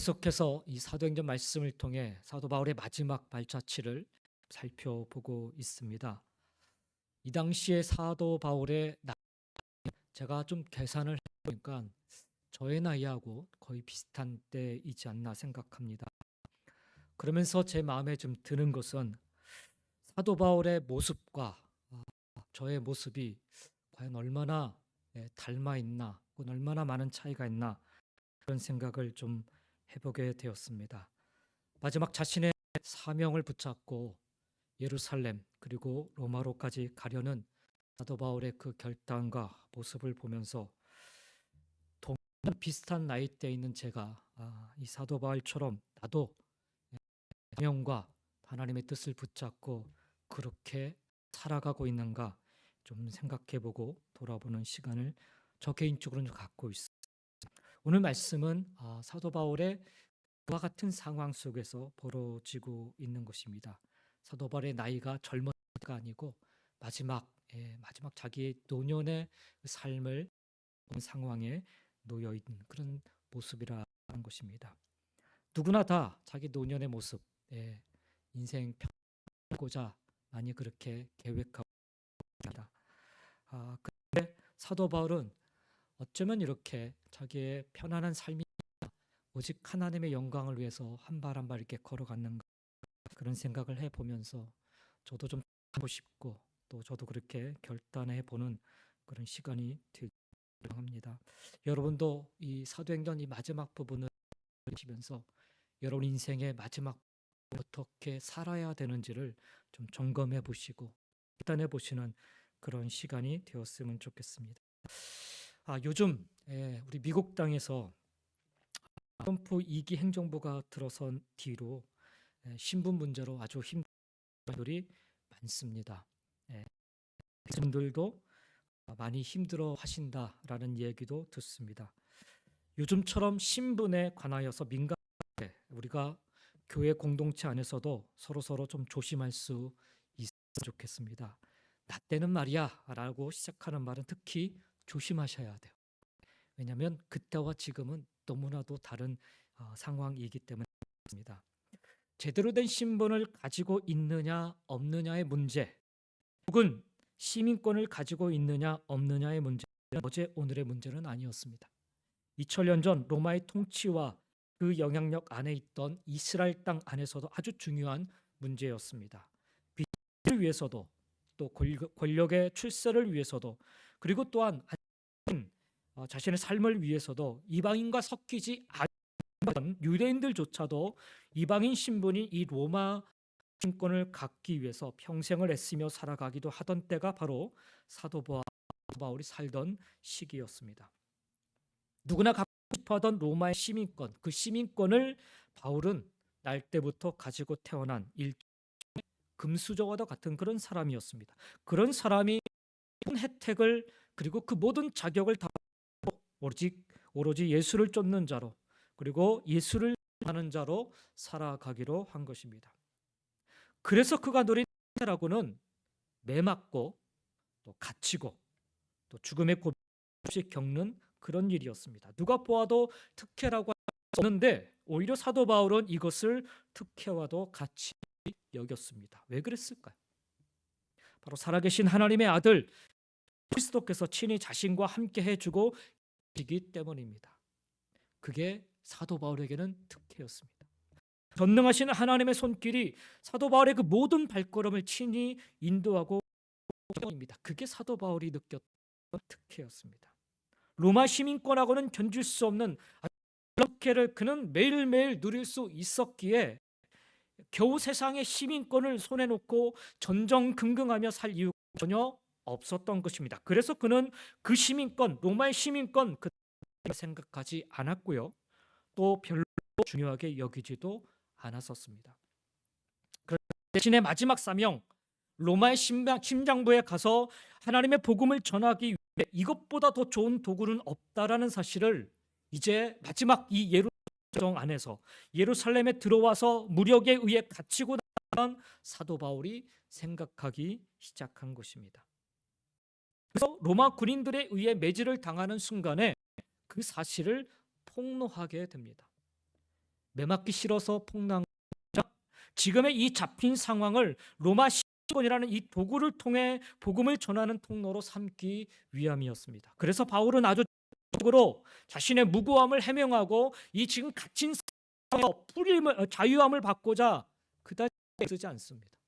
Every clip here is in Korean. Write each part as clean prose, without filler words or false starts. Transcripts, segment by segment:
계속해서 이 사도행전 말씀을 통해 사도 바울의 마지막 발자취를 살펴보고 있습니다. 이 당시에 사도 바울의 제가 좀 계산을 해보니까 저의 나이하고 거의 비슷한 때이지 않나 생각합니다. 그러면서 제 마음에 좀 드는 것은 사도 바울의 모습과 저의 모습이 과연 얼마나 닮아 있나, 혹은 얼마나 많은 차이가 있나, 그런 생각을 좀 해보게 되었습니다. 마지막 자신의 사명을 붙잡고 예루살렘 그리고 로마로까지 가려는 사도 바울의 그 결단과 모습을 보면서 동일한 비슷한 나이대에 있는 제가 이 사도 바울처럼 나도 사명과 하나님의 뜻을 붙잡고 그렇게 살아가고 있는가 좀 생각해보고 돌아보는 시간을 저 개인적으로는 갖고 있습니다. 오늘 말씀은 사도 바울의 그와 같은 상황 속에서 벌어지고 있는 것입니다. 사도 바울의 나이가 젊은 때가 아니고 마지막 자기의 노년의 삶을 본 상황에 놓여 있는 그런 모습이라는 것입니다. 누구나 다 자기 노년의 모습, 인생 평고자 많이 그렇게 계획하고 있습니다. 그런데 사도 바울은 어쩌면 이렇게 자기의 편안한 삶이 오직 하나님의 영광을 위해서 한 발 한 발 이렇게 걸어갔는가, 그런 생각을 해보면서 저도 좀 하고 싶고 또 저도 그렇게 결단해 보는 그런 시간이 되려고 합니다. 여러분도 이 사도행전 이 마지막 부분을 보시면서 여러분 인생의 마지막 어떻게 살아야 되는지를 좀 점검해 보시고 결단해 보시는 그런 시간이 되었으면 좋겠습니다. 요즘 우리 미국 땅에서 트럼프 2기 행정부가 들어선 뒤로 신분 문제로 아주 힘든 분들이 많습니다. 분들도 많이 힘들어 하신다라는 얘기도 듣습니다. 요즘처럼 신분에 관하여서 민감하게 우리가 교회 공동체 안에서도 서로 좀 조심할 수 있으면 좋겠습니다. 나 때는 말이야 라고 시작하는 말은 특히 조심하셔야 돼요. 왜냐하면 그때와 지금은 너무나도 다른 상황이기 때문입니다. 제대로 된 신분을 가지고 있느냐 없느냐의 문제, 혹은 시민권을 가지고 있느냐 없느냐의 문제는 어제 오늘의 문제는 아니었습니다. 2000년 전 로마의 통치와 그 영향력 안에 있던 이스라엘 땅 안에서도 아주 중요한 문제였습니다. 비전을 위해서도 또 권력의 출세를 위해서도 그리고 또한 자신의 삶을 위해서도 이방인과 섞이지 않은 유대인들조차도 이방인 신분이 이 로마 신권을 갖기 위해서 평생을 애쓰며 살아가기도 하던 때가 바로 사도 바울이 살던 시기였습니다. 누구나 갖고 싶어하던 로마의 시민권, 그 시민권을 바울은 날 때부터 가지고 태어난 금수저와도 같은 그런 사람이었습니다. 그런 사람이 모든 혜택을 그리고 그 모든 자격을 다 오로지 예수를 쫓는 자로, 그리고 예수를 하는 자로 살아가기로 한 것입니다. 그래서 그가 누린 혜택이라고는 매맞고 또 갇히고 또 죽음의 고비 없이 겪는 그런 일이었습니다. 누가 보아도 특혜라고 할 수 없는데 오히려 사도 바울은 이것을 특혜와도 같이 여겼습니다. 왜 그랬을까요? 바로 살아계신 하나님의 아들 그리스도께서 친히 자신과 함께 해주고 계시기 때문입니다. 그게 사도 바울에게는 특혜였습니다. 전능하신 하나님의 손길이 사도 바울의 그 모든 발걸음을 친히 인도하고 있습니다. 그게 사도 바울이 느꼈던 특혜였습니다. 로마 시민권하고는 견줄 수 없는 특혜를 그는 매일매일 누릴 수 있었기에 겨우 세상의 시민권을 손에 놓고 전전긍긍하며 살 이유가 전혀 없었던 것입니다. 그래서 그는 그 시민권, 로마의 시민권 그 생각하지 않았고요. 또 별로 중요하게 여기지도 않았었습니다. 대신에 마지막 사명, 로마의 심장부에 가서 하나님의 복음을 전하기 위해 이것보다 더 좋은 도구는 없다라는 사실을 이제 마지막 이 예루살렘 안에서 예루살렘에 들어와서 무력에 의해 갇히고 나간 사도 바울이 생각하기 시작한 것입니다. 그래서 로마 군인들에 의해 매질을 당하는 순간에 그 사실을 폭로하게 됩니다. 매맞기 싫어서 폭로한 거죠. 지금의 이 잡힌 상황을 로마 시민권이라는 이 도구를 통해 복음을 전하는 통로로 삼기 위함이었습니다. 그래서 바울은 아주 적극적으로 자신의 무고함을 해명하고 이 지금 갇힌 상황에서 자유함을 받고자 그다지 쓰지 않습니다.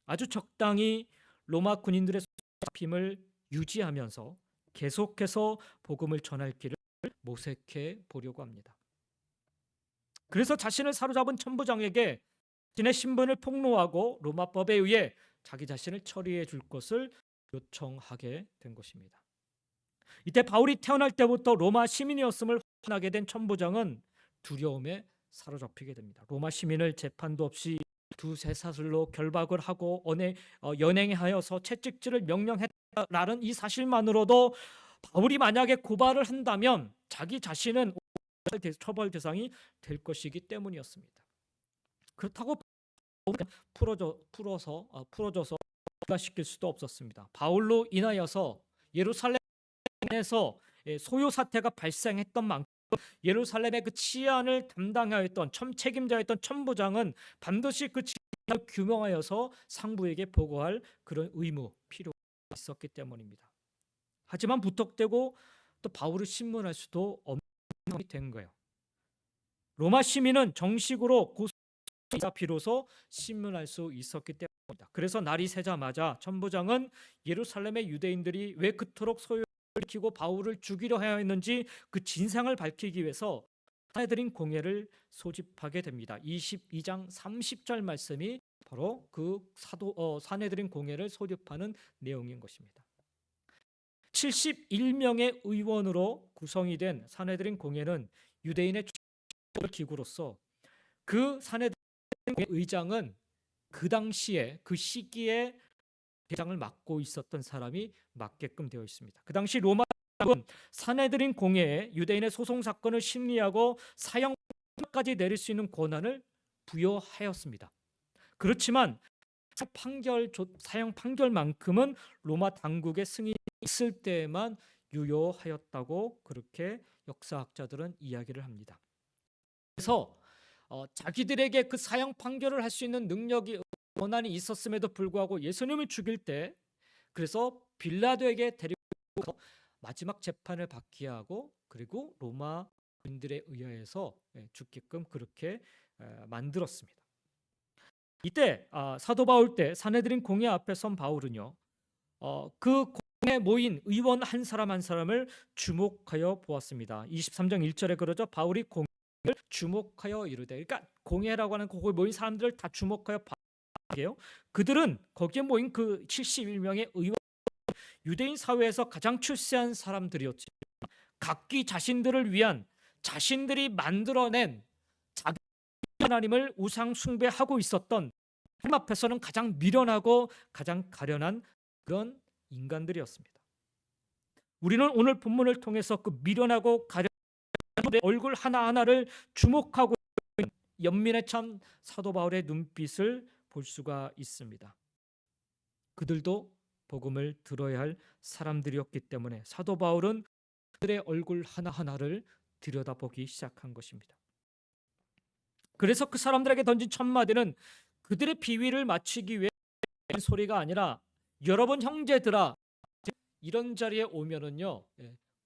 아주 적당히 로마 군인들의 잡힘을 유지하면서 계속해서 복음을 전할 길을 모색해 보려고 합니다. 그래서 자신을 사로잡은 천부장에게 자신의 신분을 폭로하고 로마법에 의해 자기 자신을 처리해 줄 것을 요청하게 된 것입니다. 이때 바울이 태어날 때부터 로마 시민이었음을 확인하게 된 천부장은 두려움에 사로잡히게 됩니다. 로마 시민을 재판도 없이 두세 사슬로 결박을 하고 연행하여서 채찍질을 명령했다라는 이 사실만으로도 바울이 만약에 고발을 한다면 자기 자신은 처벌 대상이 될 것이기 때문이었습니다. 그렇다고 풀어줘서 시킬 수도 없었습니다. 바울로 인하여서 예루살렘에서 소요 사태가 발생했던 만큼 예루살렘의 그 치안을 담당하였던 책임자였던 천부장은 반드시 그 치안을 규명하여서 상부에게 보고할 그런 필요가 있었기 때문입니다. 하지만 부탁되고 또 바울을 신문할 수도 없는 상황이 된 거예요. 로마 시민은 정식으로 고소가 비로소 신문할 수 있었기 때문입니다. 그래서 날이 새자마자 천부장은 예루살렘의 유대인들이 왜 그토록 소요를 일으키고 바울을 죽이려 하여 했는지 그 진상을 밝히기 위해서 사내들인 공회를 소집하게 됩니다. 22장 30절 말씀이 바로 그 사내들인 공회를 소집하는 내용인 것입니다. 71명의 의원으로 구성이 된 사내들인 공회는 유대인의 기구로서 그 사내들인 의장은 그 당시에 그 시기에 대장을 맡고 있었던 사람이 맡게끔 되어 있습니다. 그 당시 로마는 사내들인 공회에 유대인의 소송 사건을 심리하고 사형까지 내릴 수 있는 권한을 부여하였습니다. 그렇지만 사형 판결만큼은 로마 당국의 승인이 있을 때에만 유효하였다고 그렇게 역사학자들은 이야기를 합니다. 그래서 자기들에게 그 사형 판결을 할 수 있는 능력이 권한이 있었음에도 불구하고 예수님을 죽일 때 그래서 빌라도에게 데리고 마지막 재판을 받게 하고 그리고 로마 군인들에 의하여서 죽게끔 그렇게 만들었습니다. 이때 사도 바울 때 사내들인 공회 앞에 선 바울은요 그 공회에 모인 의원 한 사람 한 사람을 주목하여 보았습니다. 23장 1절에 그러죠. 바울이 공회를 주목하여 이르되, 그러니까 공회라고 하는 거기에 모인 사람들을 다 주목하여 봐요. 그들은 거기에 모인 그 71명의 의원 유대인 사회에서 가장 출세한 사람들이었지. 각기 자신들을 위한 자신들이 만들어낸 자기 하나님을 우상 숭배하고 있었던 하나님 앞에서는 가장 미련하고 가장 가련한 그런 인간들이었습니다. 우리는 오늘 본문을 통해서 그 미련하고 가련한 얼굴 하나하나를 주목하고 있는 연민에 찬 사도 바울의 눈빛을 볼 수가 있습니다. 그들도 복음을 들어야 할 사람들이었기 때문에 사도 바울은 그들의 얼굴 하나하나를 들여다보기 시작한 것입니다. 그래서 그 사람들에게 던진 첫 마디는 그들의 비위를 맞추기 위해 소리가 아니라 여러분 형제들아, 이런 자리에 오면은요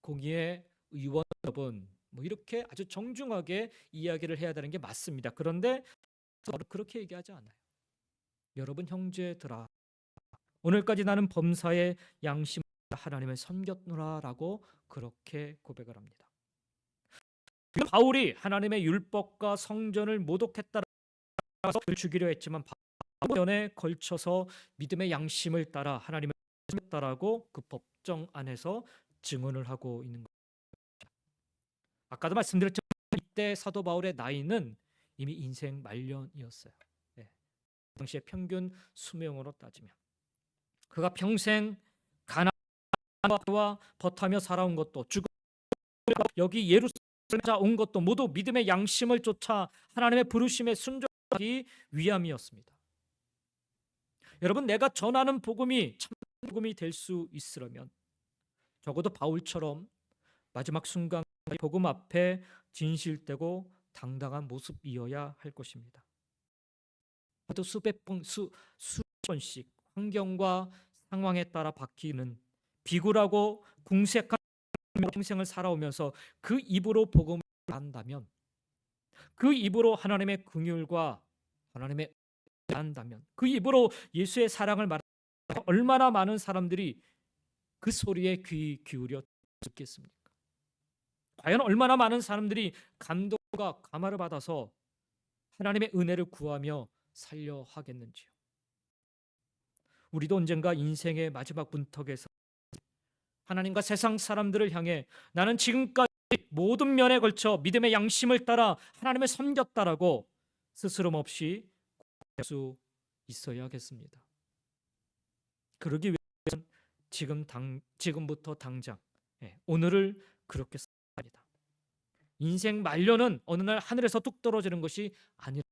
공의회 의원 여러분 뭐 이렇게 아주 정중하게 이야기를 해야 되는 게 맞습니다. 그런데 그렇게 얘기하지 않아요. 여러분 형제들아, 오늘까지 나는 범사의 양심 하나님을 섬겼노라라고 그렇게 고백을 합니다. 바울이 하나님의 율법과 성전을 모독했다라고 죽이려 했지만 바울에 걸쳐서 믿음의 양심을 따라 하나님을 섬겼다라고 그 법정 안에서 증언을 하고 있는 겁니다. 아까도 말씀드렸지만 이때 사도 바울의 나이는 이미 인생 말년이었어요. 당시의 평균 수명으로 따지면 그가 평생 가난과 버타며 살아온 것도 죽음 여기 예루살렘에 온 것도 모두 믿음의 양심을 쫓아 하나님의 부르심에 순종하기 위함이었습니다. 여러분, 내가 전하는 복음이 참 복음이 될 수 있으려면 적어도 바울처럼 마지막 순간 복음 앞에 진실되고 당당한 모습이어야 할 것입니다. 또 수백 번씩 환경과 상황에 따라 바뀌는 비굴하고 궁색한 평생을 살아오면서 그 입으로 복음을 한다면, 그 입으로 하나님의 긍휼과 하나님의 한다면, 그 입으로 예수의 사랑을 말하면 얼마나 많은 사람들이 그 소리에 귀 기울여 듣겠습니까? 과연 얼마나 많은 사람들이 감동과 감화를 받아서 하나님의 은혜를 구하며 살려 하겠는지요. 우리도 언젠가 인생의 마지막 문턱에서 하나님과 세상 사람들을 향해 나는 지금까지 모든 면에 걸쳐 믿음의 양심을 따라 하나님을 섬겼다라고 스스럼 없이 고백할 수 있어야겠습니다. 그러기 위해서는 지금부터 당장 오늘을 그렇게 삽니다. 인생 말년은 어느 날 하늘에서 뚝 떨어지는 것이 아니라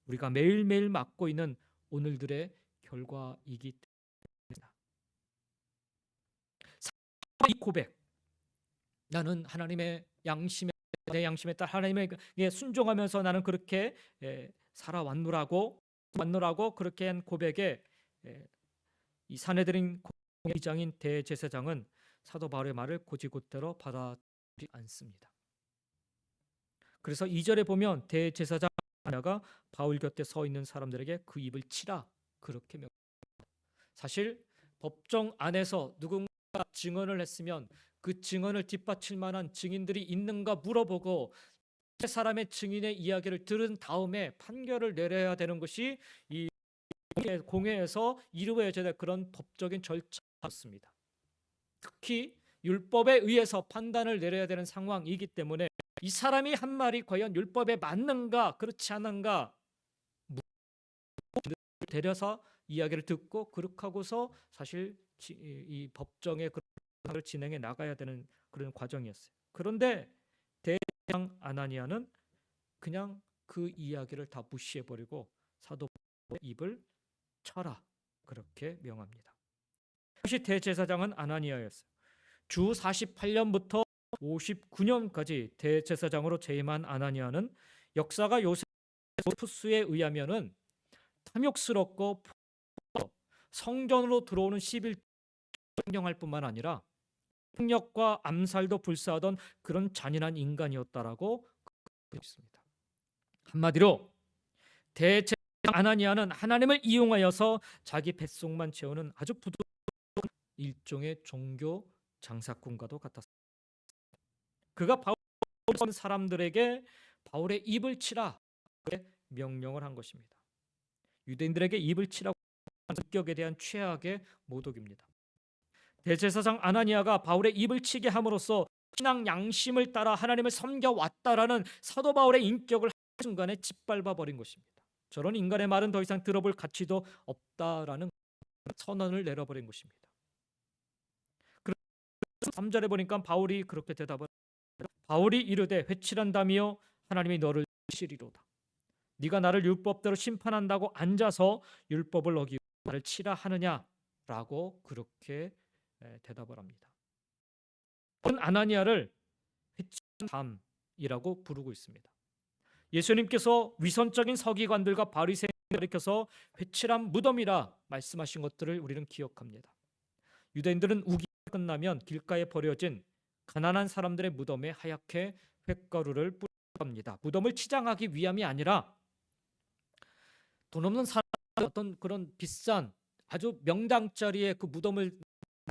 우리가 매일매일 맞고 있는 오늘들의 결과이기 때문입니다. 이 고백, 나는 하나님의 양심에 내 양심에 따라 하나님에게 순종하면서 나는 그렇게 살아왔노라고 그렇게 한 고백에 이 사내들인 이장인 대제사장은 사도 바울의 말을 곧이곧대로 받아들이지 않습니다. 그래서 2절에 보면 대제사장 하나가 바울 곁에 서 있는 사람들에게 그 입을 치라 그렇게 명합니다. 사실 법정 안에서 누군가 증언을 했으면 그 증언을 뒷받칠 만한 증인들이 있는가 물어보고 사람의 증인의 이야기를 들은 다음에 판결을 내려야 되는 것이 이 공회에서 이루어져야 될 그런 법적인 절차였습니다. 특히 율법에 의해서 판단을 내려야 되는 상황이기 때문에 이 사람이 한 말이 과연 율법에 맞는가 그렇지 않은가 데려서 이야기를 듣고 그렇게 하고서 사실 이 법정의 그런 진행해 나가야 되는 그런 과정이었어요. 그런데 대제사장 아나니아는 그냥 그 이야기를 다 무시해버리고 사도 바울의 입을 쳐라 그렇게 명합니다. 당시 대제사장은 아나니아였어요. 주 48년부터 59년까지 대제사장으로 재임한 아나니아는 역사가 요세푸스에 의하면은 탐욕스럽고 성전으로 들어오는 11조 명령할 뿐만 아니라 폭력과 암살도 불사하던 그런 잔인한 인간이었다라고 있습니다. 한마디로 대제사장 아나니아는 하나님을 이용하여서 자기 뱃속만 채우는 아주 부도덕한 일종의 종교 장사꾼과도 같았습니다. 그가 바울 사람들에게 바울의 입을 치라 명령을 한 것입니다. 유대인들에게 입을 치라고 하는 습격에 대한 최악의 모독입니다. 대제사장 아나니아가 바울의 입을 치게 함으로써 신앙 양심을 따라 하나님을 섬겨왔다라는 사도 바울의 인격을 한순간에 짓밟아 버린 것입니다. 저런 인간의 말은 더 이상 들어볼 가치도 없다라는 선언을 내려버린 것입니다. 3절에 보니까 바울이 그렇게 대답을 바울이 이르되 회칠한다며 하나님이 너를 치리로다. 네가 나를 율법대로 심판한다고 앉아서 율법을 어기고 나를 치라 하느냐라고 그렇게 대답을 합니다. 아나니아를 회칠한 담이라고 부르고 있습니다. 예수님께서 위선적인 서기관들과 바리새인을 가리켜서 회칠한 무덤이라 말씀하신 것들을 우리는 기억합니다. 유대인들은 우기가 끝나면 길가에 버려진 가난한 사람들의 무덤에 하얗게 흙가루를 뿌립니다. 무덤을 치장하기 위함이 아니라 돈 없는 사람 어떤 그런 비싼 아주 명당짜리의 그 무덤을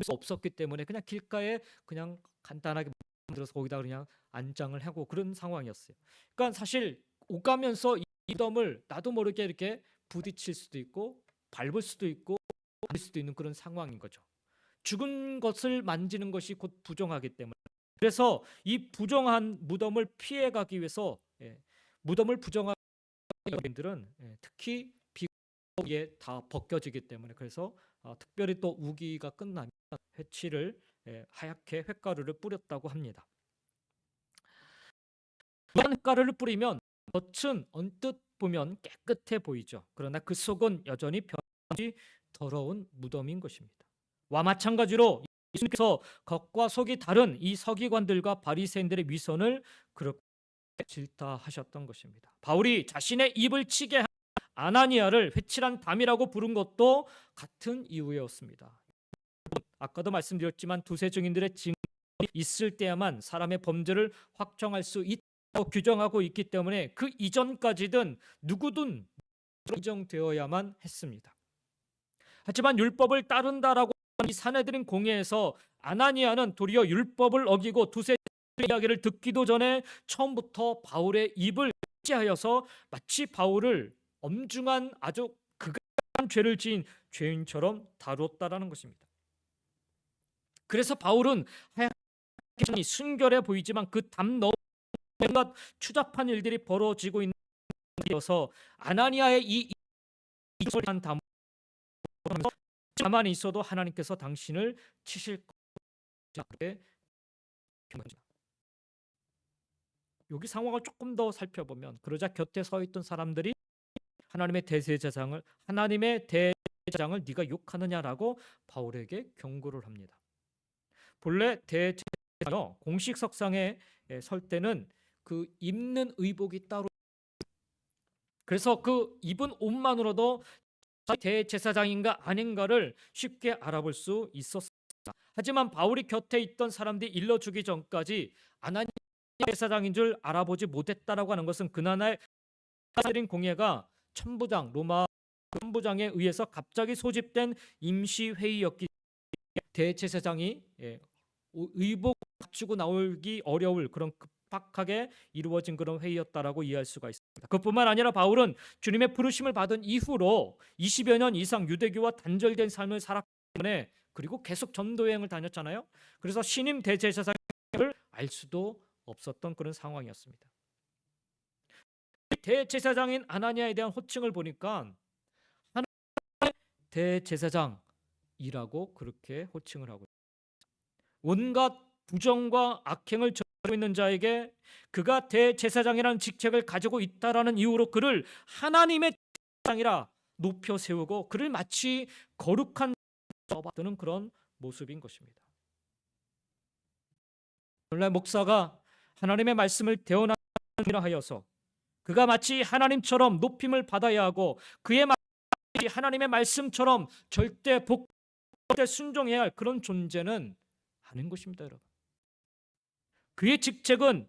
수 없었기 때문에 그냥 길가에 그냥 간단하게 만들어서 거기다 그냥 안장을 하고 그런 상황이었어요. 그러니까 사실 오가면서 이 무덤을 나도 모르게 이렇게 부딪힐 수도 있고 밟을 수도 있고 할 수도 있는 그런 상황인 거죠. 죽은 것을 만지는 것이 곧 부정하기 때문에 그래서 이 부정한 무덤을 피해가기 위해서 무덤을 부정한 여인들은 특히 비에 다 벗겨지기 때문에 그래서 특별히 또 우기가 끝나면 회칠을 하얗게 횟가루를 뿌렸다고 합니다. 횟가루를 뿌리면 겉은 언뜻 보면 깨끗해 보이죠. 그러나 그 속은 여전히 변함없이 더러운 무덤인 것입니다. 와 마찬가지로 예수님께서 겉과 속이 다른 이 서기관들과 바리새인들의 위선을 그렇게 질타하셨던 것입니다. 바울이 자신의 입을 치게 한 아나니아를 회칠한 담이라고 부른 것도 같은 이유였습니다. 아까도 말씀드렸지만 두세 증인들의 증언이 있을 때야만 사람의 범죄를 확정할 수 있다고 규정하고 있기 때문에 그 이전까지든 누구든 인정되어야만 했습니다. 하지만 율법을 따른다라고 이 사내들인 공회에서 아나니아는 도리어 율법을 어기고 두세 이야기를 듣기도 전에 처음부터 바울의 입을 찌하여서 마치 바울을 엄중한 아주 극악한 죄를 지은 죄인처럼 다루었다라는 것입니다. 그래서 바울은 하얗게 순결해 보이지만 그 담 너머에 온갖 추잡한 일들이 벌어지고 있는 것이어서 아나니아의 이 이소리한 담 가만히 있어도 하나님께서 당신을 치실 것이라고 여기 상황을 조금 더 살펴보면 그러자 곁에 서 있던 사람들이 하나님의 대제사장을 네가 욕하느냐라고 바울에게 경고를 합니다. 본래 대제사장이 공식 석상에 설 때는 그 입는 의복이 따로 그래서 그 입은 옷만으로도 대제사장인가 아닌가를 쉽게 알아볼 수 있었습니다. 하지만 바울이 곁에 있던 사람들이 일러주기 전까지 아나니아 대제사장인 줄 알아보지 못했다라고 하는 것은 그나마의 사내들인 공회가 로마 천부장에 의해서 갑자기 소집된 임시회의였기 때문에 대제사장이 의복 갖추고 나오기 어려울 그런 급박하게 이루어진 그런 회의였다라고 이해할 수가 있습니다. 그뿐만 아니라 바울은 주님의 부르심을 받은 이후로 20여 년 이상 유대교와 단절된 삶을 살았기 때문에 그리고 계속 전도 여행을 다녔잖아요. 그래서 신임 대제사장을 알 수도 없었던 그런 상황이었습니다. 대제사장인 아나니아에 대한 호칭을 보니까 하나님의 대제사장이라고 그렇게 호칭을 하고 있습니다. 온갖 부정과 악행을 저지르고 있는 자에게 그가 대제사장이라는 직책을 가지고 있다라는 이유로 그를 하나님의 제사장이라 높여 세우고 그를 마치 거룩한 떠받드는 그런 모습인 것입니다. 오늘날 목사가 하나님의 말씀을 대언하라 하여서 그가 마치 하나님처럼 높임을 받아야 하고 그의 말이 하나님의 말씀처럼 절대 순종해야 할 그런 존재는 아닌 것입니다, 여러분. 그의 직책은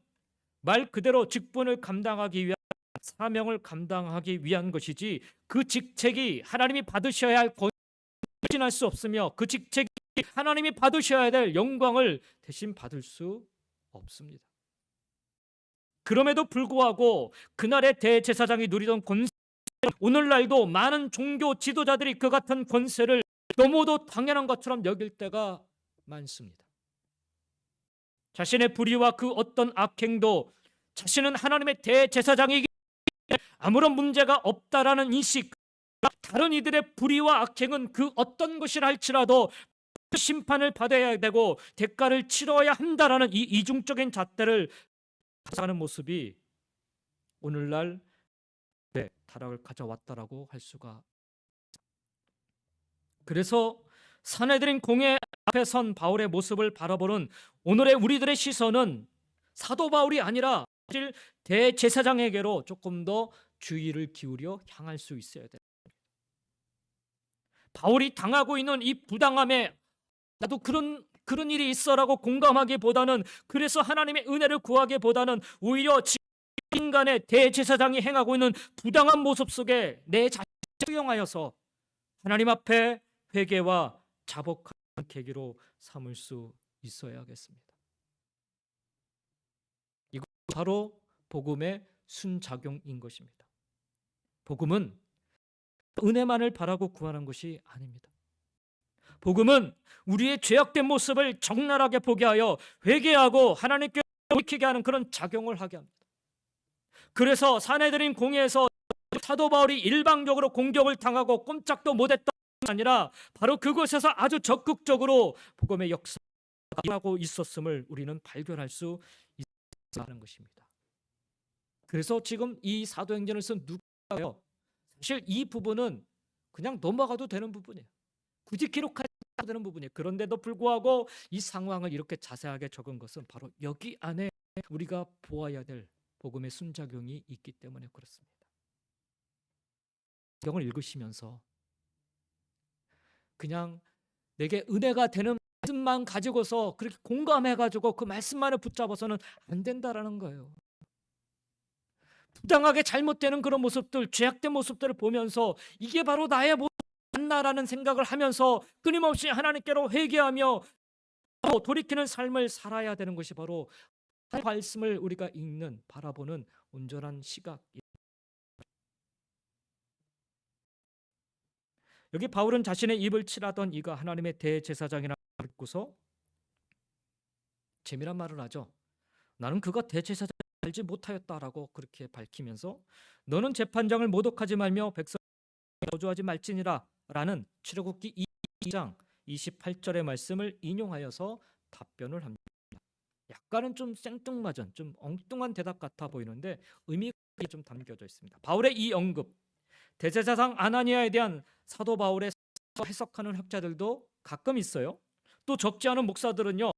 말 그대로 직분을 감당하기 위한 사명을 감당하기 위한 것이지 그 직책이 하나님이 받으셔야 할 권위를 대신할 수 없으며 그 직책이 하나님이 받으셔야 될 영광을 대신 받을 수 없습니다. 그럼에도 불구하고 그날의 대제사장이 누리던 권세 오늘날도 많은 종교 지도자들이 그 같은 권세를 너무도 당연한 것처럼 여길 때가 많습니다. 자신의 불의와 그 어떤 악행도 자신은 하나님의 대제사장이기 때문에 아무런 문제가 없다라는 인식, 다른 이들의 불의와 악행은 그 어떤 것이라 할지라도 심판을 받아야 되고 대가를 치러야 한다라는 이 이중적인 잣대를 가져가는 모습이 오늘날 타락을 가져왔다라고 할 수가 있습니다. 그래서 사내들인 공회 앞에 선 바울의 모습을 바라보는 오늘의 우리들의 시선은 사도 바울이 아니라 사실 대제사장에게로 조금 더 주의를 기울여 향할 수 있어야 됩니다. 바울이 당하고 있는 이 부당함에 나도 그런 일이 있어라고 공감하기보다는 그래서 하나님의 은혜를 구하기보다는 오히려 인간의 대제사장이 행하고 있는 부당한 모습 속에 내 자신을 수용하여서 하나님 앞에 회개와 자복하는 계기로 삼을 수 있어야겠습니다. 이것 바로 복음의 순작용인 것입니다. 복음은 은혜만을 바라고 구하는 것이 아닙니다. 복음은 우리의 죄악된 모습을 적나라하게 보게 하여 회개하고 하나님께 돌이키게 하는 그런 작용을 하게 합니다. 그래서 사내들인 공회에서 사도 바울이 일방적으로 공격을 당하고 꼼짝도 못했던 것이 아니라 바로 그곳에서 아주 적극적으로 복음의 역사가 일어나고 있었음을 우리는 발견할 수 있다는 것입니다. 그래서 지금 이 사도행전을 쓴 누가요? 사실 이 부분은 그냥 넘어가도 되는 부분이에요. 굳이 기록하지 않아도 되는 부분이에요. 그런데도 불구하고 이 상황을 이렇게 자세하게 적은 것은 바로 여기 안에 우리가 보아야 될 복음의 순작용이 있기 때문에 그렇습니다. 성경을 읽으시면서 그냥 내게 은혜가 되는 말씀만 가지고서 그렇게 공감해가지고 그 말씀만을 붙잡아서는 안 된다라는 거예요. 부당하게 잘못되는 그런 모습들, 죄악된 모습들을 보면서 이게 바로 나의 모습 맞나라는 생각을 하면서 끊임없이 하나님께로 회개하며 돌이키는 삶을 살아야 되는 것이 바로 말씀을 우리가 읽는, 바라보는 온전한 시각입니다. 여기 바울은 자신의 입을 칠하던 이가 하나님의 대제사장이라고 듣고서 재미난 말을 하죠. 나는 그가 대제사장 알지 못하였다라고 그렇게 밝히면서 너는 재판장을 모독하지 말며 백성을 저주하지 말지니라 라는 출애굽기 2장 28절의 말씀을 인용하여서 답변을 합니다. 약간은 좀 생뚱맞은, 좀 엉뚱한 대답 같아 보이는데 의미가 좀 담겨져 있습니다. 바울의 이 언급, 대제사장 아나니아에 대한 사도 바울의 해석하는 학자들도 가끔 있어요. 또 적지 않은 목사들은요,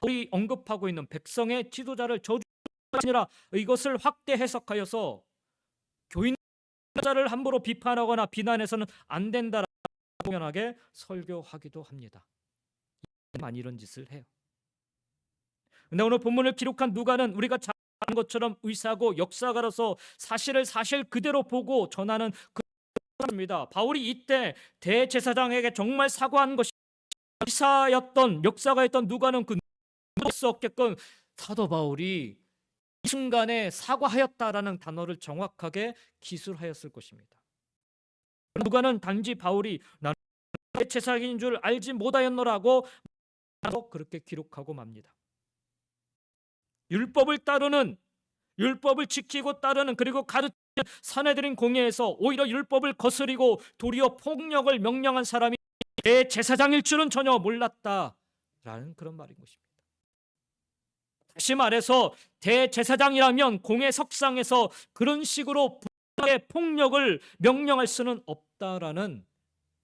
바울이 언급하고 있는 백성의 지도자를 저주하니라 이것을 확대 해석하여서 교인자를 함부로 비판하거나 비난해서는 안 된다라고 공연하게 설교하기도 합니다. 많이 이런 짓을 해요. 근데 오늘 본문을 기록한 누가는 우리가 잘 아는 것처럼 의사고 역사가로서 사실을 사실 그대로 보고 전하는 그입니다. 바울이 이때 대제사장에게 정말 사과한 것이 의사였던 역사가였던 누가는 그 누를 수 없게끔 사도 바울이 이 순간에 사과하였다라는 단어를 정확하게 기술하였을 것입니다. 누가는 단지 바울이 나는 대제사장인 줄 알지 못하였노라고 그렇게 기록하고 맙니다. 율법을 따르는, 율법을 지키고 따르는, 그리고 가르치는 사내들인 공회에서 오히려 율법을 거스리고 도리어 폭력을 명령한 사람이 대제사장일 줄은 전혀 몰랐다라는 그런 말인 것입니다. 다시 말해서 대제사장이라면 공회 석상에서 그런 식으로 폭력을 명령할 수는 없다라는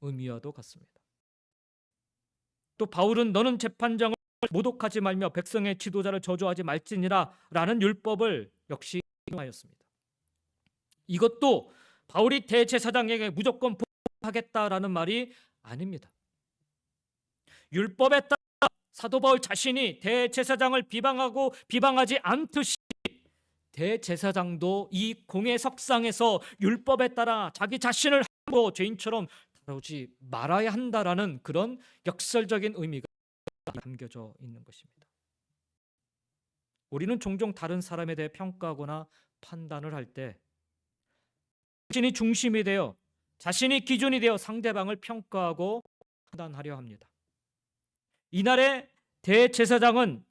의미와도 같습니다. 또 바울은 너는 재판장을 모독하지 말며 백성의 지도자를 저주하지 말지니라 라는 율법을 역시 인용하였습니다. 이것도 바울이 대제사장에게 무조건 복종하겠다라는 말이 아닙니다. 율법에 따라 사도 바울 자신이 대제사장을 비방하지 않듯이 대제사장도 이 공회석상에서 율법에 따라 자기 자신을 하고 죄인처럼 다루지 말아야 한다라는 그런 역설적인 의미가 담겨져 있는 것입니다. 우리는 종종 다른 사람에 대해 평가하거나 판단을 할 때 자신이 중심이 되어 자신이 기준이 되어 상대방을 평가하고 판단하려 합니다. 이날의 대제사장은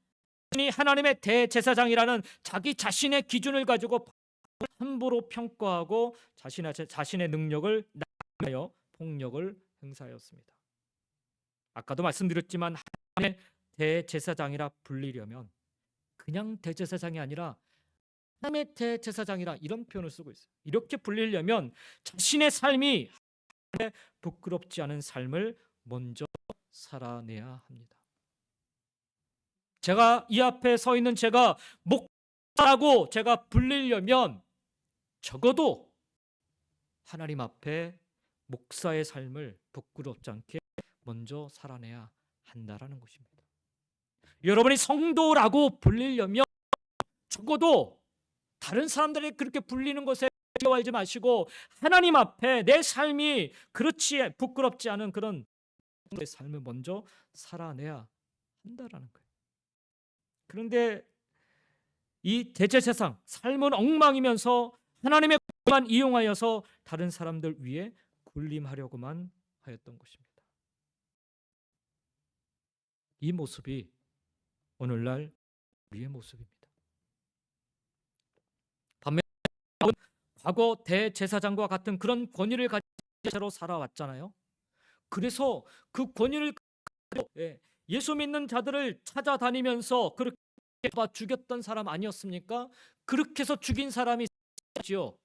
하나님의 대제사장이라는 자기 자신의 기준을 가지고 함부로 평가하고 자신의 능력을 나타내어 폭력을 행사하였습니다. 아까도 말씀드렸지만 하나님의 대제사장이라 불리려면 그냥 대제사장이 아니라 하나님의 대제사장이라 이런 표현을 쓰고 있어요. 이렇게 불리려면 자신의 삶이 부끄럽지 않은 삶을 먼저 살아내야 합니다. 제가 이 앞에 서 있는 제가 목사라고 제가 불리려면 적어도 하나님 앞에 목사의 삶을 부끄럽지 않게 먼저 살아내야 한다라는 것입니다. 여러분이 성도라고 불리려면 적어도 다른 사람들이 그렇게 불리는 것에 두려워하지 마시고 하나님 앞에 내 삶이 그렇지 부끄럽지 않은 그런 삶을 먼저 살아내야 한다라는 거예요. 그런데 이 대제사장 삶은 엉망이면서 하나님의 것만 이용하여서 다른 사람들 위에 군림하려고만 하였던 것입니다. 이 모습이 오늘날 우리의 모습입니다. 반면에 과거 대제사장과 같은 그런 권위를 가진 채로 살아왔잖아요. 그래서 그 권위를 가지고 예수 믿는 자들을 찾아다니면서 그렇게 죽였던 사람 아니었습니까? 그렇게 해서 죽인 사람이 있지요.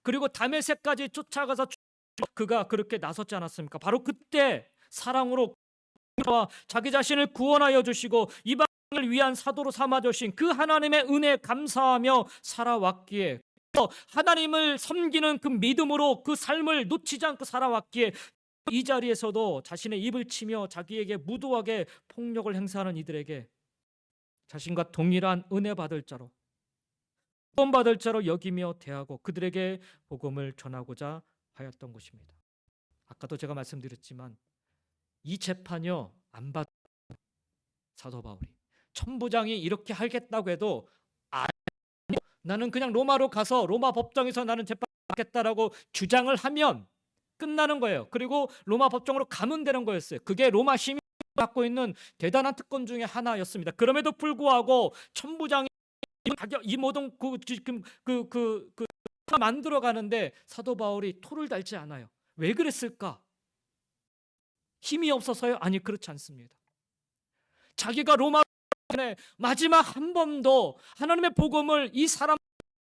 그리고 다메섹까지 쫓아가서 그가 그렇게 나섰지 않았습니까? 바로 그때 사랑으로 자기 자신을 구원하여 주시고 이방을 위한 사도로 삼아주신 그 하나님의 은혜에 감사하며 살아왔기에, 하나님을 섬기는 그 믿음으로 그 삶을 놓치지 않고 살아왔기에 이 자리에서도 자신의 입을 치며 자기에게 무도하게 폭력을 행사하는 이들에게 자신과 동일한 은혜 받을 자로, 구원받을 자로 여기며 대하고 그들에게 복음을 전하고자 하였던 것입니다. 아까도 제가 말씀드렸지만 이 재판이요 안 받 사도 바울이 천부장이 이렇게 하겠다고 해도 나는 그냥 로마로 가서 로마 법정에서 나는 재판하겠다라고 주장을 하면 끝나는 거예요. 그리고 로마 법정으로 가면 되는 거였어요. 그게 로마 시민이 갖고 있는 대단한 특권 중에 하나였습니다. 그럼에도 불구하고 천부장이 이 모든 지금 만들어 가는데 사도 바울이 토를 달지 않아요. 왜 그랬을까? 힘이 없어서요? 아니, 그렇지 않습니다. 자기가 로마 마지막 한 번도 하나님의 복음을 이 사람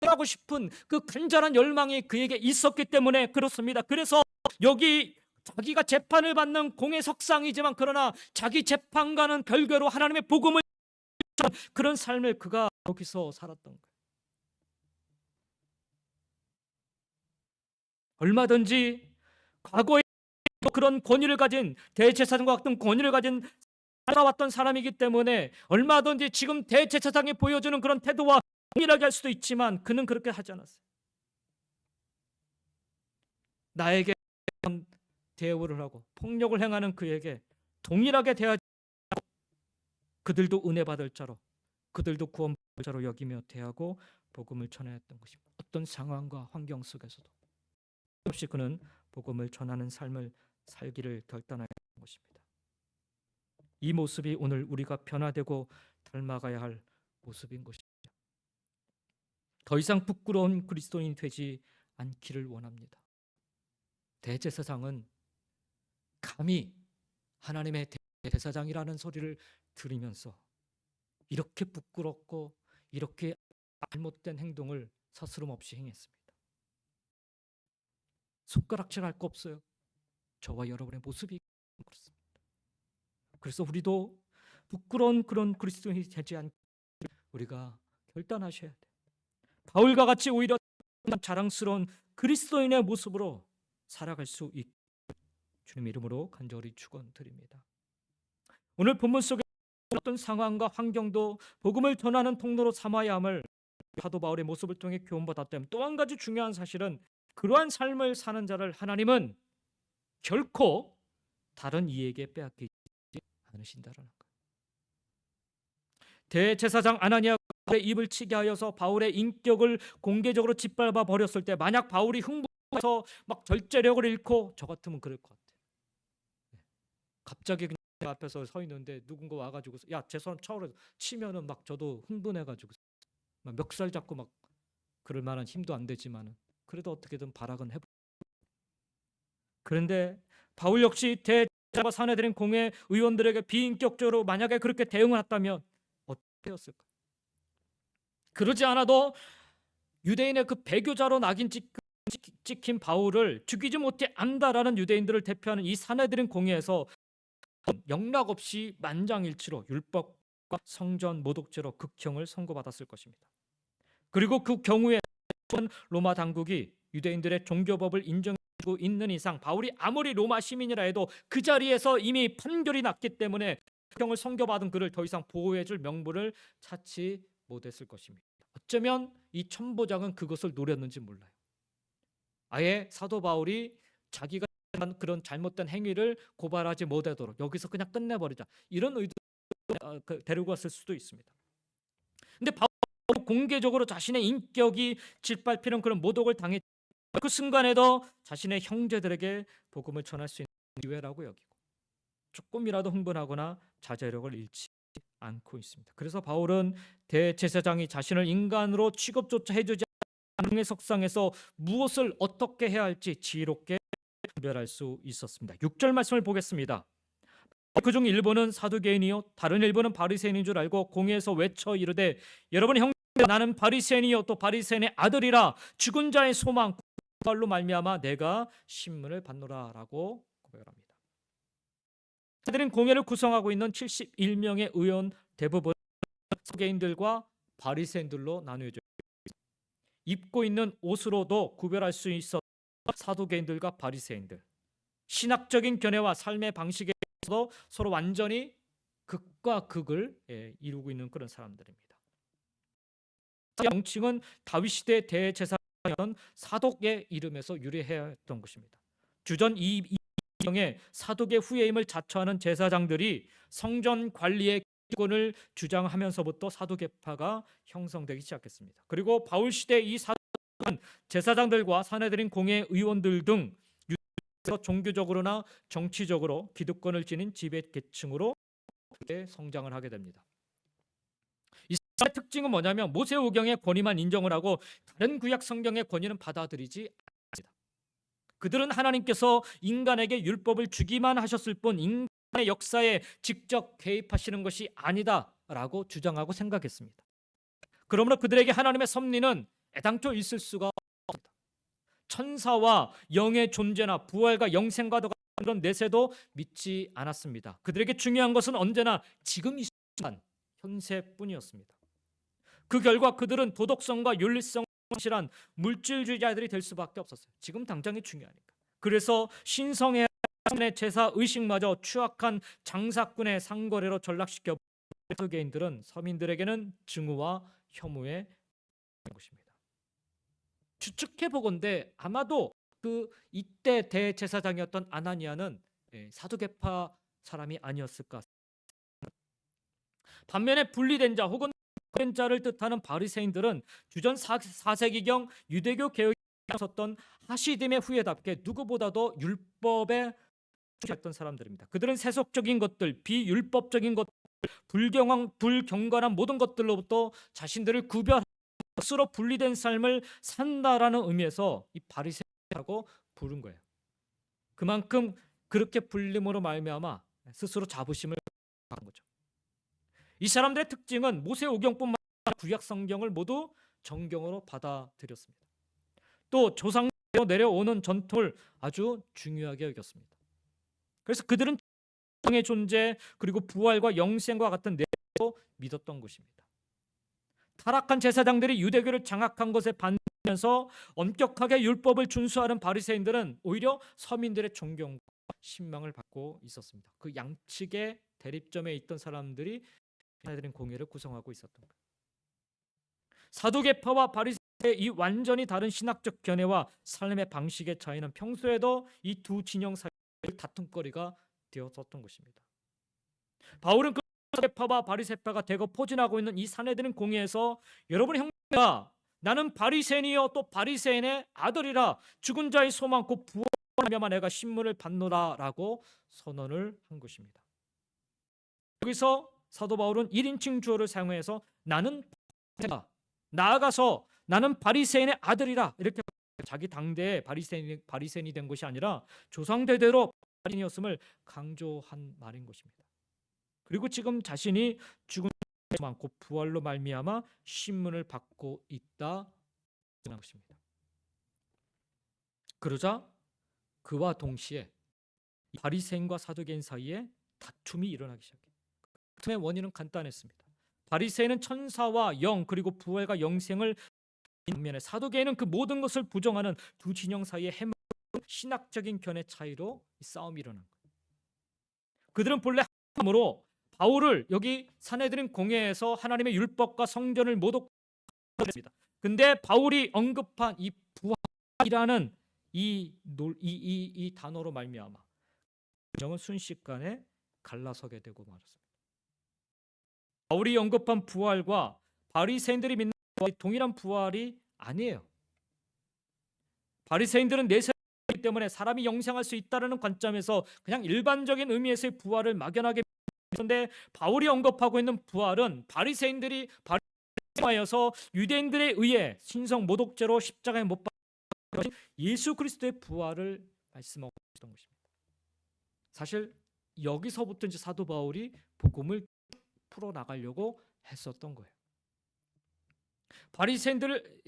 하고 싶은 그 간절한 열망이 그에게 있었기 때문에 그렇습니다. 그래서 여기 자기가 재판을 받는 공회석상이지만 그러나 자기 재판과는 별개로 하나님의 복음을 그런 삶을 그가 여기서 살았던 거예요. 얼마든지 과거에 그런 권위를 가진 대제사장과 같은 권위를 가진 살아왔던 사람이기 때문에 얼마든지 지금 대제사장이 보여주는 그런 태도와 동일하게 할 수도 있지만 그는 그렇게 하지 않았어요. 나에게 대우를 하고 폭력을 행하는 그에게 동일하게 대하지 않고 그들도 은혜 받을 자로, 그들도 구원받을 자로 여기며 대하고 복음을 전하였던 것입니다. 어떤 상황과 환경 속에서도 없이 그는 복음을 전하는 삶을 살기를 결단하였던 것입니다. 이 모습이 오늘 우리가 변화되고 닮아가야 할 모습인 것입니다. 더 이상 부끄러운 그리스도인이 되지 않기를 원합니다. 대제사장은 감히 하나님의 대제사장이라는 소리를 들으면서 이렇게 부끄럽고 이렇게 잘못된 행동을 서스름없이 행했습니다. 손가락질할 거 없어요. 저와 여러분의 모습이 그렇습니다. 그래서 우리도 부끄러운 그런 그리스도인이 되지 않기를 우리가 결단하셔야 돼요. 바울과 같이 오히려 자랑스러운 그리스도인의 모습으로 살아갈 수 있게 주님 이름으로 간절히 축원드립니다. 오늘 본문 속에 어떤 상황과 환경도 복음을 전하는 통로로 삼아야 함을 사도 바울의 모습을 통해 교훈받았다면 또 한 가지 중요한 사실은 그러한 삶을 사는 자를 하나님은 결코 다른 이에게 빼앗기지 않으신다는 거예요. 대제사장 아나니아가 바울의 입을 치게 하여서 바울의 인격을 공개적으로 짓밟아 버렸을 때 만약 바울이 흥분해서 막 절제력을 잃고 저 같으면 그럴 것 같아요. 갑자기 그냥 앞에서 서 있는데 누군가 와가지고 야, 제 사람 차오르 치면은 막 저도 흥분해가지고 막 멱살 잡고 막 그럴 만한 힘도 안 되지만은 그래도 어떻게든 발악은 해보. 그런데 바울 역시 대제사장과 사내들인 공회 의원들에게 비인격적으로 만약에 그렇게 대응을 했다면 어떻게 했을까? 그러지 않아도 유대인의 그 배교자로 낙인 찍힌 바울을 죽이지 못해 안다라는 유대인들을 대표하는 이 사내들인 공회에서 영락 없이 만장일치로 율법과 성전 모독죄로 극형을 선고받았을 것입니다. 그리고 그 경우에 로마 당국이 유대인들의 종교법을 인정해주고 있는 이상 바울이 아무리 로마 시민이라 해도 그 자리에서 이미 판결이 났기 때문에 극형을 선고받은 그를 더 이상 보호해줄 명분을 찾지 못했을 것입니다. 어쩌면 이 천부장은 그것을 노렸는지 몰라요. 아예 사도 바울이 자기가 한 그런 잘못된 행위를 고발하지 못하도록 여기서 그냥 끝내버리자 이런 의도 데리고 왔을 수도 있습니다. 근데 바울이 공개적으로 자신의 인격이 짓밟히는 그런 모독을 당했 그 순간에도 자신의 형제들에게 복음을 전할 수 있는 기회라고 여기고 조금이라도 흥분하거나 자제력을 잃지 않고 있습니다. 그래서 바울은 대제사장이 자신을 인간으로 취급조차 해주지 않는 공회 석상에서 무엇을 어떻게 해야 할지 지혜롭게 분별할 수 있었습니다. 6절 말씀을 보겠습니다. 그중 일부는 사두개인이요 다른 일부는 바리새인인 줄 알고 공회에서 외쳐 이르되 여러분 형제들 나는 바리새인이요 또 바리새인의 아들이라 죽은 자의 소망 말로 말미암아 내가 신문을 받노라라고 고백합니다. 그들은 공회를 구성하고 있는 71명의 의원 대부분 사두개인들과 바리새인들로 나누어져 있습니다. 입고 있는 옷으로도 구별할 수 있었던 사두개인들과 바리새인들, 신학적인 견해와 삶의 방식에서도 서로 완전히 극과 극을 이루고 있는 그런 사람들입니다. 명칭은 다윗 시대 대제사장이었던 사독의 이름에서 유래했던 것입니다. 주전 2경에 사독의 후예임을 자처하는 제사장들이 성전 관리의 기권을 주장하면서부터 사두개파가 형성되기 시작했습니다. 그리고 바울 시대 이 사두개파는 제사장들과 사내들인 공회 의원들 등 유대에서 종교적으로나 정치적으로 기득권을 지닌 지배 계층으로 성장을 하게 됩니다. 이 사람의 특징은 뭐냐면 모세오경의 권위만 인정을 하고 다른 구약 성경의 권위는 받아들이지 않습니다. 그들은 하나님께서 인간에게 율법을 주기만 하셨을 뿐 인간의 역사에 직접 개입하시는 것이 아니다라고 주장하고 생각했습니다. 그러므로 그들에게 하나님의 섭리는 애당초 있을 수가 없습니다. 천사와 영의 존재나 부활과 영생과 같은 그런 내세도 믿지 않았습니다. 그들에게 중요한 것은 언제나 지금 이 순간 현세뿐이었습니다. 그 결과 그들은 도덕성과 윤리성을 실한 물질주의자들이 될 수밖에 없었어요. 지금 당장이 중요하니까. 그래서 신성의 제사 의식마저 추악한 장사꾼의 상거래로 전락시켜 사두개인들은 서민들에게는 증오와 혐오의 것입니다. 추측해 보건대 아마도 그 이때 대제사장이었던 아나니아는 사두개파 사람이 아니었을까. 반면에 분리된 자 혹은 된 자를 뜻하는 바리새인들은 주전 4세기경 유대교 개혁에 섰던 하시딤의 후예답게 누구보다도 율법에 충실했던 사람들입니다. 그들은 세속적인 것들, 비율법적인 것들, 불경건한 모든 것들로부터 자신들을 구별하고 스스로 분리된 삶을 산다라는 의미에서 이 바리새인이라고 부른 거예요. 그만큼 그렇게 불림으로 말미암아 스스로 자부심을 갖는 거죠. 이 사람들의 특징은 모세오경뿐만 아니라 구약 성경을 모두 정경으로 받아들였습니다. 또 조상대로 내려오는 전통을 아주 중요하게 여겼습니다. 그래서 그들은 성의 존재 그리고 부활과 영생과 같은 내용도 믿었던 것입니다. 타락한 제사장들이 유대교를 장악한 것에 반대하면서 엄격하게 율법을 준수하는 바리새인들은 오히려 서민들의 존경과 신망을 받고 있었습니다. 그 양측의 대립점에 있던 사람들이 사내들인 공회를 구성하고 있었던 거예요. 사두개파와 바리새인의 이 완전히 다른 신학적 견해와 삶의 방식의 차이는 평소에도 이 두 진영 사이의 다툼거리가 되었었던 것입니다. 바울은 그 사두개파와 바리새파가 대거 포진하고 있는 이 사내들인 공회에서 여러분 형제가 나는 바리새인이요 또 바리새인의 아들이라 죽은 자의 소망 곧 부활하며만 내가 신문을 받노라라고 선언을 한 것입니다. 여기서 사도 바울은 1인칭 주어를 사용해서 나는 바리새인이다. 나아가서 나는 바리새인의 아들이라 이렇게 자기 당대에 바리새인이 된 것이 아니라 조상대대로 바리새인이었음을 강조한 말인 것입니다. 그리고 지금 자신이 죽은 자의 소망 곧 부활로 말미암아 신문을 받고 있다 는 것입니다. 그러자 그와 동시에 바리새인과 사두개인 사이에 다툼이 일어나기 시작해요. 다툼의 원인은 간단했습니다. 바리새인은 천사와 영 그리고 부활과 영생을 반면에 사두개인은 그 모든 것을 부정하는 두 진영 사이의 해묵은 신학적인 견해 차이로 싸움이 일어난 거예요. 그들은 본래 함으로 바울을 여기 사내들인 공회에서 하나님의 율법과 성전을 모독했습니다. 근데 바울이 언급한 이 부활이라는 이 단어로 말미암아 정은 순식간에 갈라서게 되고 말았습니다. 바울이 언급한 부활과 바리새인들이 믿는 부활이 동일한 부활이 아니에요. 바리새인들은 내세이기 때문에 사람이 영생할 수 있다는 관점에서 그냥 일반적인 의미에서의 부활을 막연하게 믿는데 바울이 언급하고 있는 부활은 바리새인들이 바리새인하여서 유대인들에 의해 신성 모독죄로 십자가에 못 박힌 예수 그리스도의 부활을 말씀하고 있던 것입니다. 사실 여기서부터 이제 사도 바울이 복음을 풀어 나가려고 했었던 거예요. 바리새인들을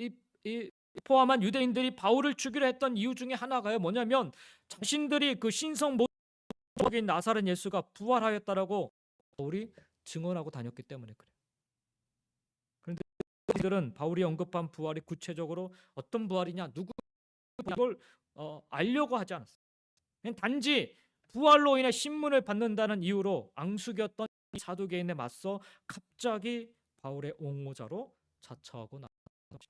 포함한 유대인들이 바울을 죽이려 했던 이유 중에 하나가요. 뭐냐면 자신들이 그 신성 모독인 나사렛 예수가 부활하였다라고 바울이 증언하고 다녔기 때문에 그래요. 이들은 바울이 언급한 부활이 구체적으로 어떤 부활이냐, 누구 이걸 알려고 하지 않았어요. 그냥 단지 부활로 인해 신문을 받는다는 이유로 앙숙이었던 이 사두개인에 맞서 갑자기 바울의 옹호자로 자처하고 나섰죠.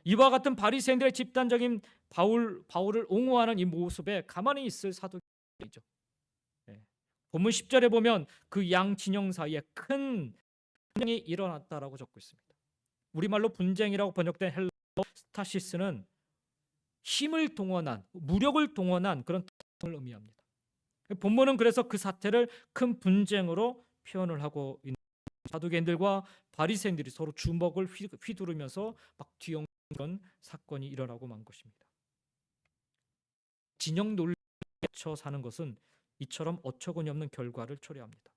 이와 같은 바리새인들의 집단적인 바울을 옹호하는 이 모습에 가만히 있을 사두개인이죠. 네. 본문 10절에 보면 그 양 진영 사이에 큰 분쟁이 일어났다라고 적고 있습니다. 우리말로 분쟁이라고 번역된 헬라어 스타시스는 힘을 동원한, 무력을 동원한 그런 뜻을 의미합니다. 본문은 그래서 그 사태를 큰 분쟁으로 표현을 하고 있는, 사두개인들과 바리새인들이 서로 주먹을 휘두르면서 막 뒤엉키는 사건이 일어나고 만 것입니다. 진영 논리에 쳐 사는 것은 이처럼 어처구니 없는 결과를 초래합니다.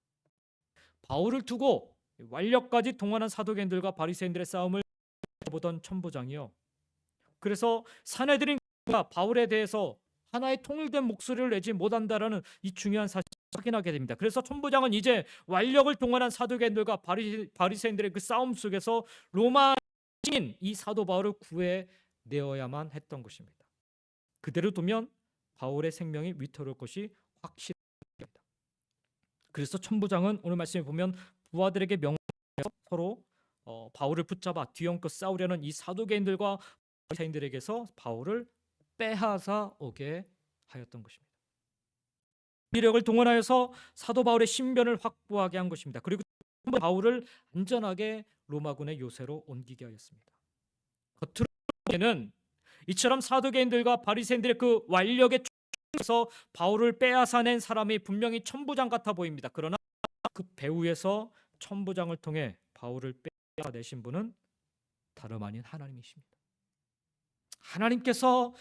바울을 두고 완력까지 동원한 사두개인들과 바리새인들의 싸움을 보던 천부장이요, 그래서 사내들인과 바울에 대해서 하나의 통일된 목소리를 내지 못한다라는 이 중요한 사실을 확인하게 됩니다. 그래서 천부장은 이제 완력을 동원한 사두개인들과 바리새인들의 그 싸움 속에서 로마 신인 이 사도 바울을 구해내어야만 했던 것입니다. 그대로 두면 바울의 생명이 위태로울 것이 확실합니다. 그래서 천부장은 오늘 말씀에 보면 부하들에게 명령해서 서로 바울을 붙잡아 뒤엉켜 싸우려는 이 사두개인들과 바리새인들에게서 바울을 빼앗아 오게 하였던 것입니다. 위력을 동원하여서 사도 바울의 신변을 확보하게 한 것입니다. 그리고 바울을 안전하게 로마군의 요새로 옮기게 하였습니다. 겉으로는 이처럼 사두개인들과 바리새인들의 그 완력에 서 바울을 빼앗아낸 사람이 분명히 천부장 같아 보입니다. 그러나 그 배후에서 천부장을 통해 바울을 빼앗아내신 분은 다름 아닌 하나님이십니다. 하나님께서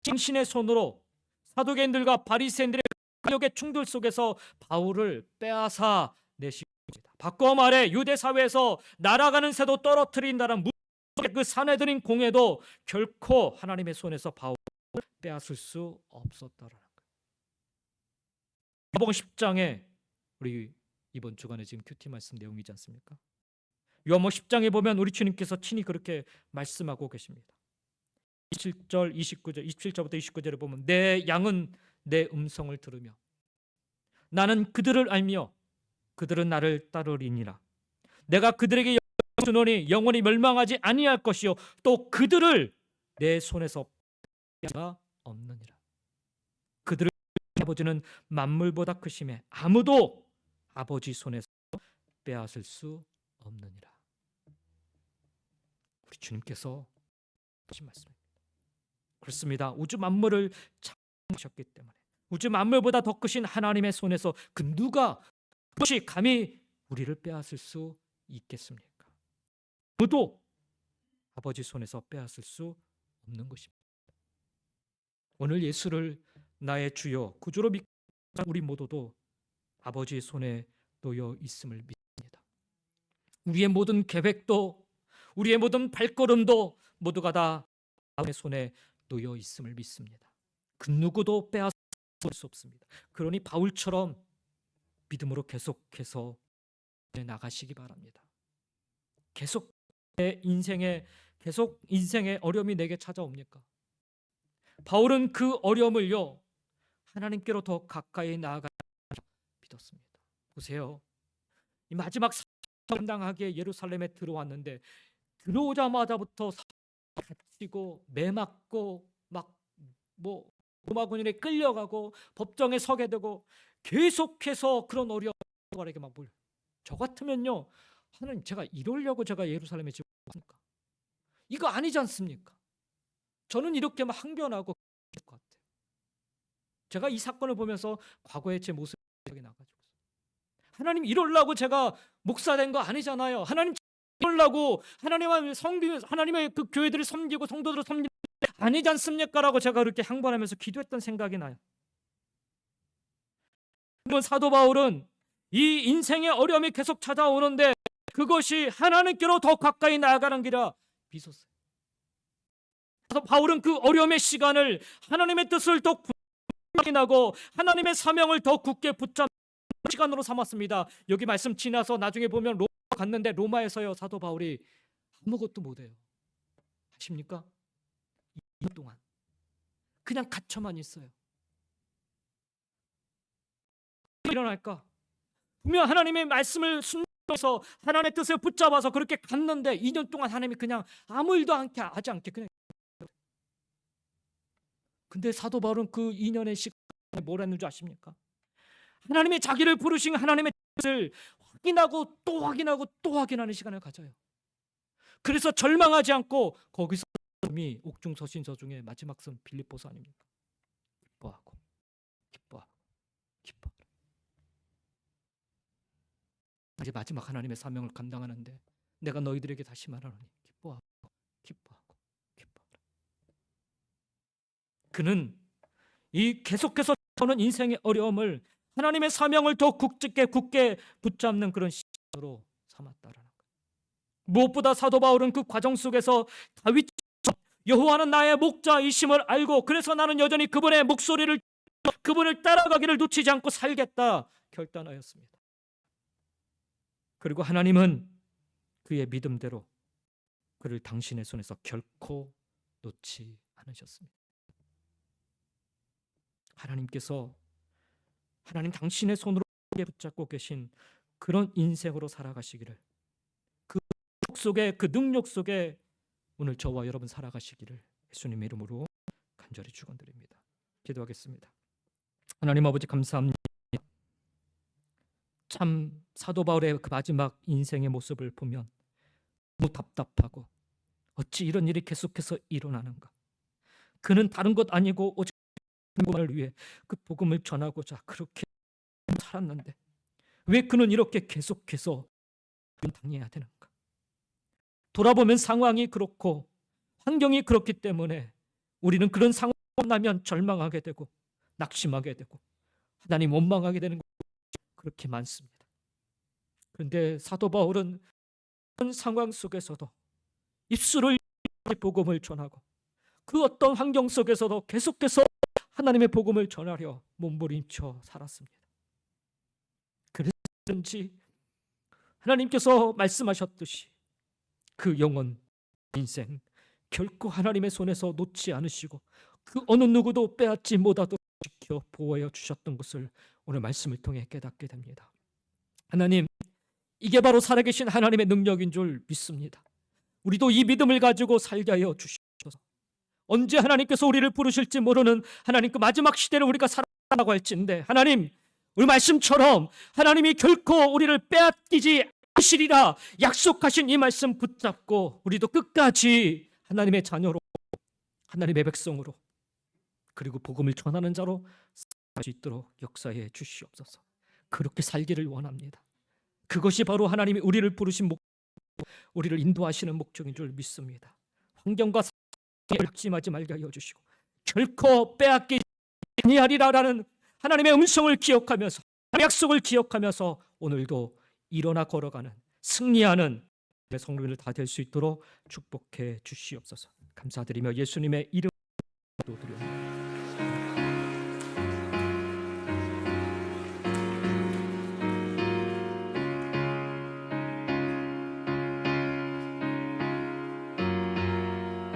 당신의 손으로 사두개인들과 바리새인들의 권력의 충돌 속에서 바울을 빼앗아 내십니다. 바꿔 말해 유대 사회에서 날아가는 새도 떨어뜨린다는 무속의 그 사내들인 공회도 결코 하나님의 손에서 바울을 빼앗을 수 없었다라는 거예요. 요한복음 10장에 우리 이번 주간에 지금 큐티 말씀 내용이지 않습니까? 요한복음 10장에 보면 우리 주님께서 친히 그렇게 말씀하고 계십니다. 27절, 29절, 27절부터 29절에 보면 내 양은 내 음성을 들으며 나는 그들을 알며 그들은 나를 따르리니라. 내가 그들에게 영생을 주노니 영원히 멸망하지 아니할 것이요 또 그들을 내 손에서 빼앗을 수가 없느니라. 그들을 아버지는 만물보다 크심에 아무도 아버지 손에서 빼앗을 수 없느니라. 우리 주님께서 하신 말씀입니다. 그렇습니다. 우주 만물을 창조하셨기 때문에 우주 만물보다 더 크신 하나님의 손에서 그 누가 그것이 감히 우리를 빼앗을 수 있겠습니까? 아무도 아버지 손에서 빼앗을 수 없는 것입니다. 오늘 예수를 나의 주요 구주로 믿는 우리 모두도 아버지의 손에 놓여 있음을 믿습니다. 우리의 모든 계획도 우리의 모든 발걸음도 모두가 다 아버지의 손에 놓여 있음을 믿습니다. 그 누구도 빼앗을 수 없습니다. 그러니 바울처럼 믿음으로 계속해서 나가시기 바랍니다. 계속 내 인생에 어려움이 내게 찾아옵니까? 바울은 그 어려움을요 하나님께로 더 가까이 나아가 믿었습니다. 보세요. 이 마지막 당하게 예루살렘에 들어왔는데 들어오자마자부터 갇히고 매맞고 막 로마군인에 끌려가고 법정에 서게 되고 계속해서 그런 어려움에게 막 몰려. 저 같으면요 하나님 제가 이러려고 제가 예루살렘에 지금 왔습니까? 이거 아니지 않습니까? 저는 이렇게 막 항변하고 것 같아요. 제가 이 사건을 보면서 과거의 제 모습이 나가지고 하나님 이러려고 제가 목사 된 거 아니잖아요. 하나님 이러려고 하나님의 그 교회들을 섬기고 성도들을 섬기는 아니지 않습니까라고 제가 그렇게 항변하면서 기도했던 생각이 나요. 사도 바울은 이 인생의 어려움이 계속 찾아오는데 그것이 하나님께로 더 가까이 나아가는 길이라 비섰어요. 바울은 그 어려움의 시간을 하나님의 뜻을 더 확인하고 하나님의 사명을 더 굳게 붙잡는 시간으로 삼았습니다. 여기 말씀 지나서 나중에 보면 로마 갔는데 로마에서요 사도 바울이 아무것도 못해요. 아십니까? 2년 동안 그냥 갇혀만 있어요. 일어날까? 분명 하나님의 말씀을 순종해서 하나님의 뜻을 붙잡아서 그렇게 갔는데 2년 동안 하나님이 그냥 아무 일도 하지 않게 그냥. 근데 사도 바울은 그 2년의 시간에 뭘 했는지 아십니까? 하나님의 자기를 부르신 하나님의 뜻을 확인하고 또 확인하고 또 확인하는 시간을 가져요. 그래서 절망하지 않고 거기서 이미 옥중서신서 중에 마지막 선 빌립보서 아닙니까? 기뻐하고 기뻐하고 기뻐하고 이제 마지막 하나님의 사명을 감당하는데 내가 너희들에게 다시 말하노니 기뻐하고 기뻐하고 기뻐하라. 그는 이 계속해서 오는 인생의 어려움을 하나님의 사명을 더 굳게 붙잡는 그런 시간으로 삼았다라는 거예요. 무엇보다 사도 바울은 그 과정 속에서 다윗 여호와는 나의 목자이심을 알고 그래서 나는 여전히 그분의 목소리를 그분을 따라가기를 놓치지 않고 살겠다 결단하였습니다. 그리고 하나님은 그의 믿음대로 그를 당신의 손에서 결코 놓지 않으셨습니다. 하나님께서 하나님 당신의 손으로 붙잡고 계신 그런 인생으로 살아가시기를 그 속에 그 능력 속에 오늘 저와 여러분 살아가시기를 예수님의 이름으로 간절히 축원드립니다. 기도하겠습니다. 하나님 아버지 감사합니다. 참 사도 바울의 그 마지막 인생의 모습을 보면 너무 답답하고 어찌 이런 일이 계속해서 일어나는가. 그는 다른 것 아니고 오직 복음을 위해 그 복음을 전하고자 그렇게 살았는데 왜 그는 이렇게 계속해서 당해야 되는가. 돌아보면 상황이 그렇고 환경이 그렇기 때문에 우리는 그런 상황을 만나면 절망하게 되고 낙심하게 되고 하나님 원망하게 되는 것이 그렇게 많습니다. 그런데 사도 바울은 그런 상황 속에서도 입술을 복음을 전하고 그 어떤 환경 속에서도 계속해서 하나님의 복음을 전하려 몸부림쳐 살았습니다. 그런지 하나님께서 말씀하셨듯이 그 영혼 인생 결코 하나님의 손에서 놓지 않으시고 그 어느 누구도 빼앗지 못하도록 지켜 보호해 주셨던 것을 오늘 말씀을 통해 깨닫게 됩니다. 하나님, 이게 바로 살아계신 하나님의 능력인 줄 믿습니다. 우리도 이 믿음을 가지고 살게 하여 주시옵소서. 언제 하나님께서 우리를 부르실지 모르는 하나님 그 마지막 시대를 우리가 살아가고 할진데 하나님, 우리 말씀처럼 하나님이 결코 우리를 빼앗기지 않으시리라 약속하신 이 말씀 붙잡고 우리도 끝까지 하나님의 자녀로 하나님의 백성으로 그리고 복음을 전하는 자로 살 수 있도록 역사해 주시옵소서. 그렇게 살기를 원합니다. 그것이 바로 하나님이 우리를 부르신 목적, 우리를 인도하시는 목적인 줄 믿습니다. 환경과 상황에 낙심하지 말게 하여 주시고 결코 빼앗기지 아니하리라라는 하나님의 음성을 기억하면서 약속을 기억하면서 오늘도 일어나 걸어가는 승리하는 성도들 다 될 수 있도록 축복해 주시옵소서. 감사드리며 예수님의 이름으로 기도드립니다.